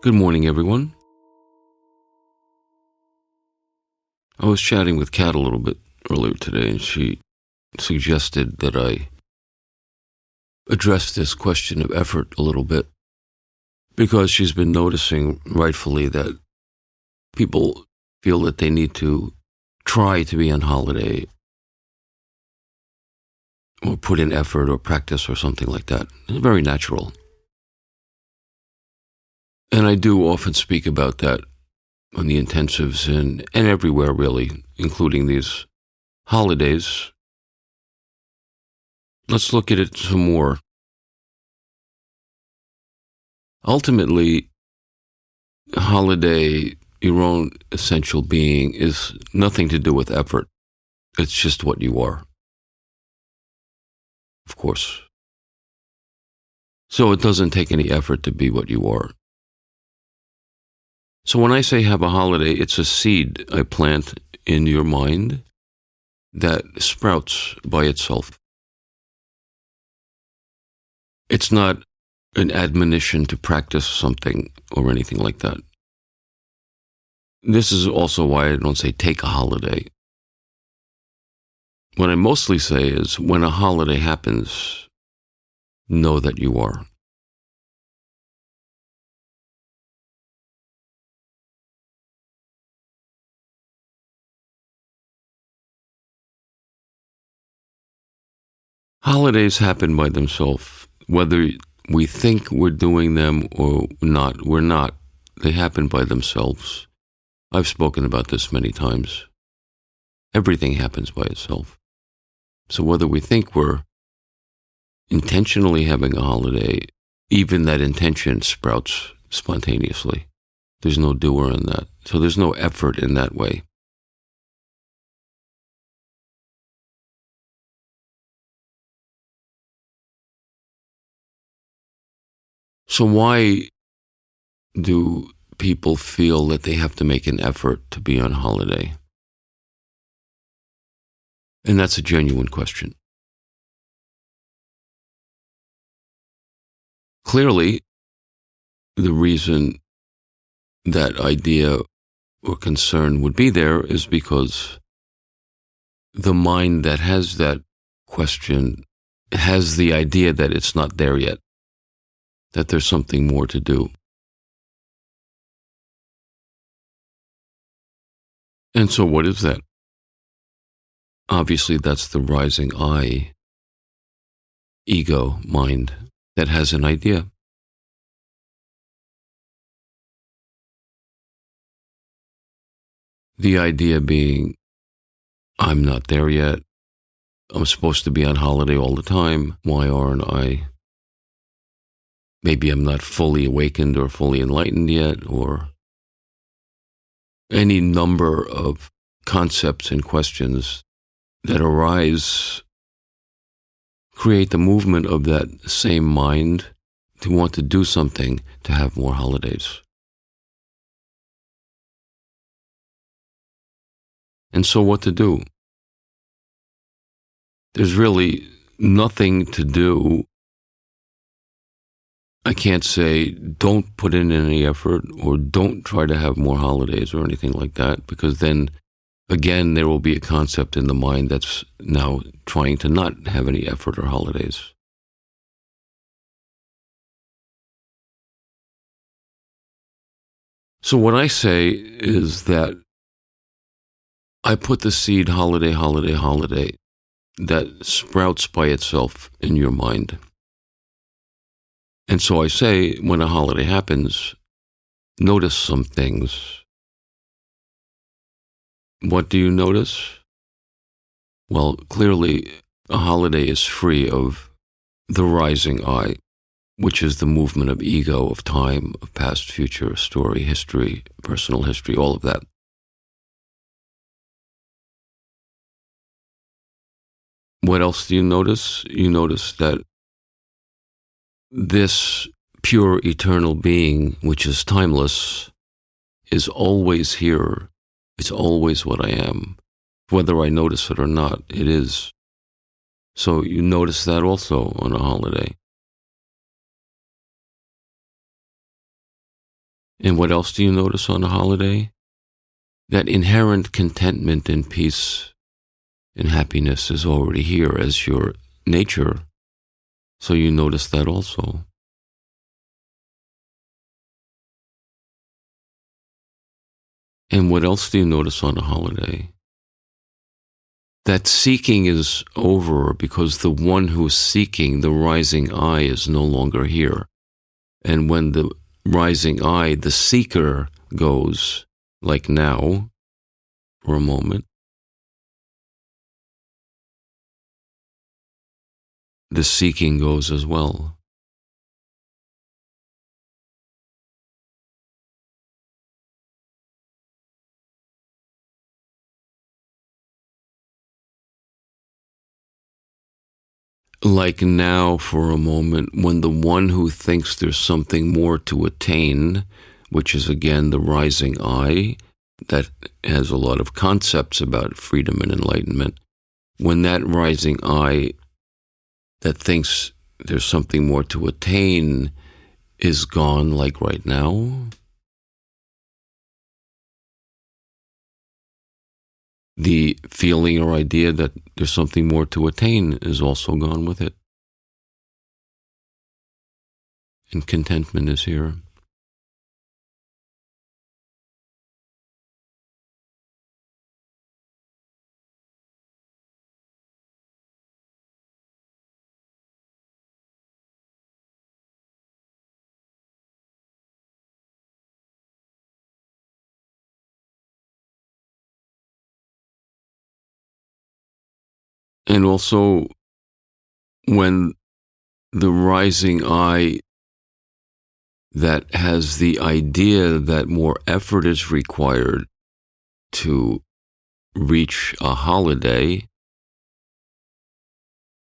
Good morning, everyone. I was chatting with Kat a little bit earlier today, and she suggested that I address this question of effort a little bit because she's been noticing, rightfully, that people feel that they need to try to be on holiday or put in effort or practice or something like that. It's very natural. And I do often speak about that on the intensives and everywhere, really, including these holidays. Let's look at it some more. Ultimately, a holiday, your own essential being, is nothing to do with effort. It's just what you are, of course. So it doesn't take any effort to be what you are. So when I say have a holiday, it's a seed I plant in your mind that sprouts by itself. It's not an admonition to practice something or anything like that. This is also why I don't say take a holiday. What I mostly say is when a holiday happens, know that you are. Holidays happen by themselves. Whether we think we're doing them or not, we're not. They happen by themselves. I've spoken about this many times. Everything happens by itself. So whether we think we're intentionally having a holiday, even that intention sprouts spontaneously. There's no doer in that. So there's no effort in that way. So why do people feel that they have to make an effort to be on holiday? And that's a genuine question. Clearly, the reason that idea or concern would be there is because the mind that has that question has the idea that it's not there yet, that there's something more to do. And so what is that? Obviously, that's the rising I, ego, mind, that has an idea. The idea being, I'm not there yet. I'm supposed to be on holiday all the time. Why aren't I? Maybe I'm not fully awakened or fully enlightened yet, or any number of concepts and questions that arise, create the movement of that same mind to want to do something to have more holidays. And so what to do? There's really nothing to do. I can't say don't put in any effort or don't try to have more holidays or anything like that, because then again there will be a concept in the mind that's now trying to not have any effort or holidays. So what I say is that I put the seed holiday, holiday, holiday that sprouts by itself in your mind. And so I say, when a holiday happens, notice some things. What do you notice? Well, clearly, a holiday is free of the rising I, which is the movement of ego, of time, of past, future, story, history, personal history, all of that. What else do you notice? You notice that this pure eternal being, which is timeless, is always here. It's always what I am. Whether I notice it or not, it is. So you notice that also on a holiday. And what else do you notice on a holiday? That inherent contentment and peace and happiness is already here as your nature. So you notice that also. And what else do you notice on a holiday? That seeking is over because the one who's seeking, the rising I, is no longer here. And when the rising I, the seeker, goes, like now, for a moment, the seeking goes as well. Like now, for a moment, when the one who thinks there's something more to attain, which is again the rising I, that has a lot of concepts about freedom and enlightenment, when that rising I that thinks there's something more to attain is gone, like right now, the feeling or idea that there's something more to attain is also gone with it. And contentment is here. And also, when the rising I that has the idea that more effort is required to reach a holiday,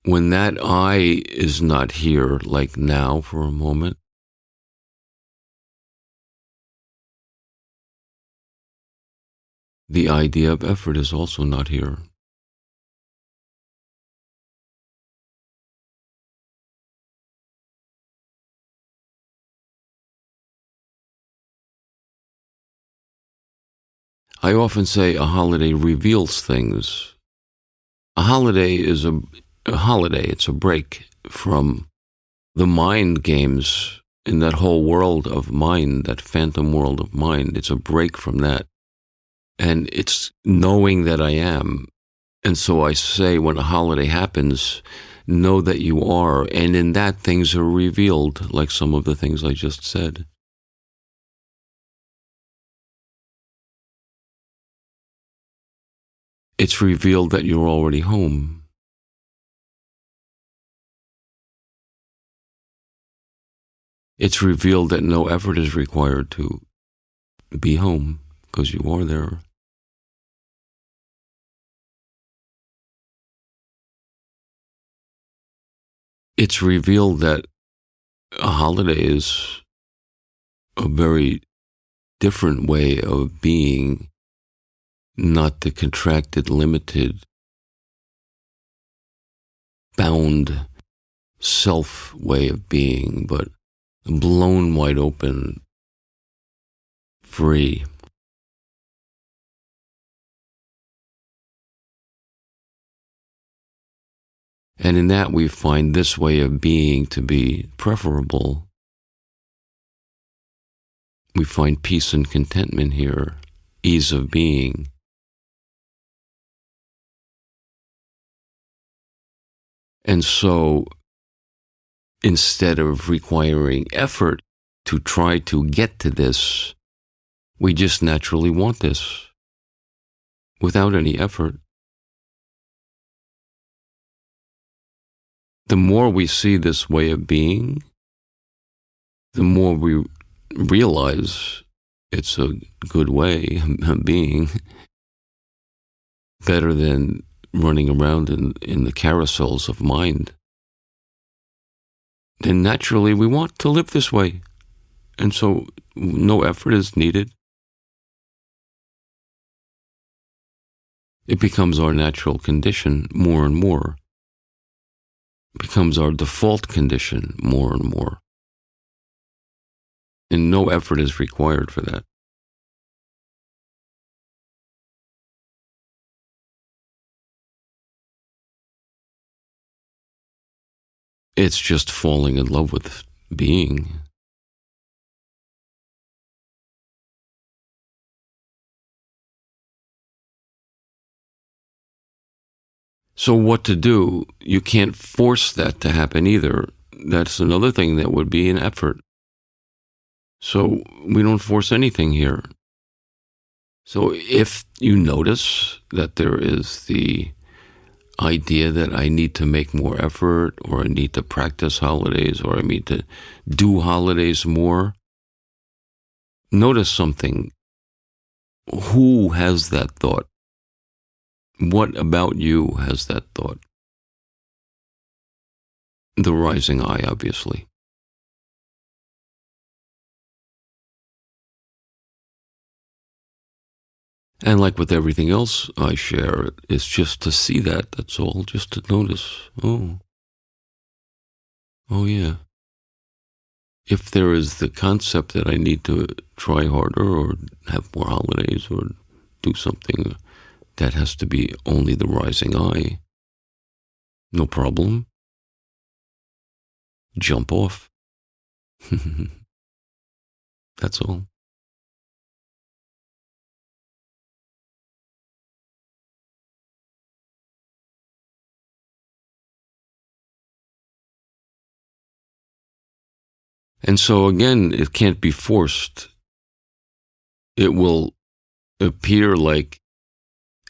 when that I is not here, like now for a moment, the idea of effort is also not here. I often say a holiday reveals things. A holiday is a holiday. It's a break from the mind games in that whole world of mind, that phantom world of mind. It's a break from that. And it's knowing that I am. And so I say when a holiday happens, know that you are. And in that things are revealed, like some of the things I just said. It's revealed that you're already home. It's revealed that no effort is required to be home because you are there. It's revealed that a holiday is a very different way of being, not the contracted, limited, bound self way of being, but blown wide open, free. And in that we find this way of being to be preferable. We find peace and contentment here, ease of being. And so, instead of requiring effort to try to get to this, we just naturally want this without any effort. The more we see this way of being, the more we realize it's a good way of being, better than running around in the carousels of mind. Then naturally we want to live this way. And so no effort is needed. It becomes our natural condition more and more. It becomes our default condition more and more. And no effort is required for that. It's just falling in love with being. So what to do? You can't force that to happen either. That's another thing that would be an effort. So we don't force anything here. So if you notice that there is the idea that I need to make more effort, or I need to practice holidays, or I need to do holidays more, notice something. Who has that thought? What about you has that thought? The rising I, obviously. And like with everything else I share, it's just to see that, that's all, just to notice. Oh yeah. If there is the concept that I need to try harder or have more holidays or do something, that has to be only the rising I. No problem. Jump off. That's all. And so again, it can't be forced. It will appear like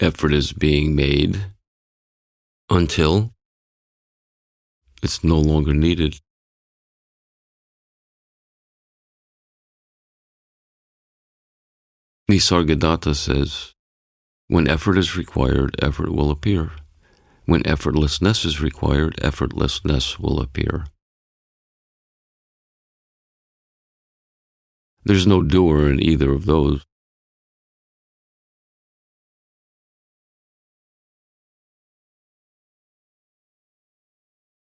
effort is being made until it's no longer needed. Nisargadatta says, when effort is required, effort will appear. When effortlessness is required, effortlessness will appear. There's no doer in either of those.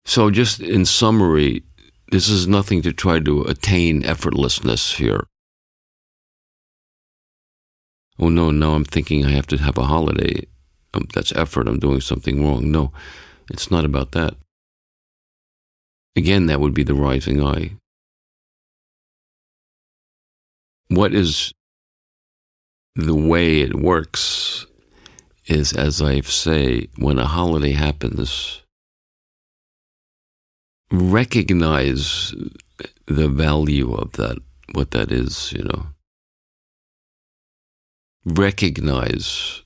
So just in summary, this is nothing to try to attain effortlessness here. Oh no, now I'm thinking I have to have a holiday. That's effort, I'm doing something wrong. No, it's not about that. Again, that would be the rising I. What is the way it works is, as I say, when a holiday happens, recognize the value of that, what that is, Recognize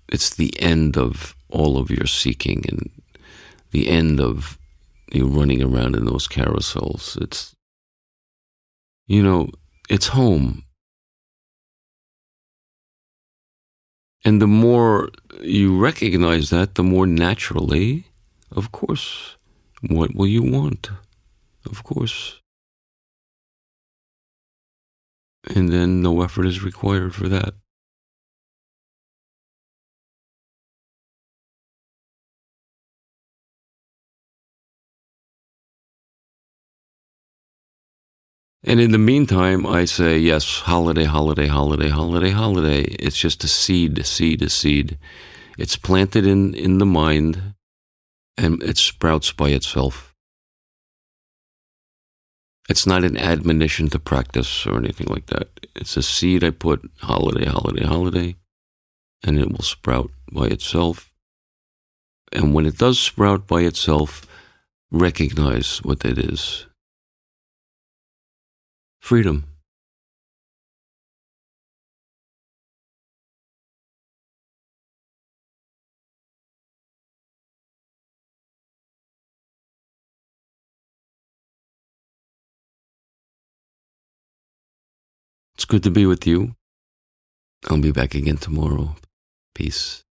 it's the end of all of your seeking and the end of you running around in those carousels. It's home. And the more you recognize that, the more naturally, of course, what will you want? Of course. And then no effort is required for that. And in the meantime, I say, yes, holiday, holiday, holiday, holiday, holiday. It's just a seed, a seed, a seed. It's planted in the mind, and it sprouts by itself. It's not an admonition to practice or anything like that. It's a seed I put, holiday, holiday, holiday, and it will sprout by itself. And when it does sprout by itself, recognize what it is. Freedom. It's good to be with you. I'll be back again tomorrow. Peace.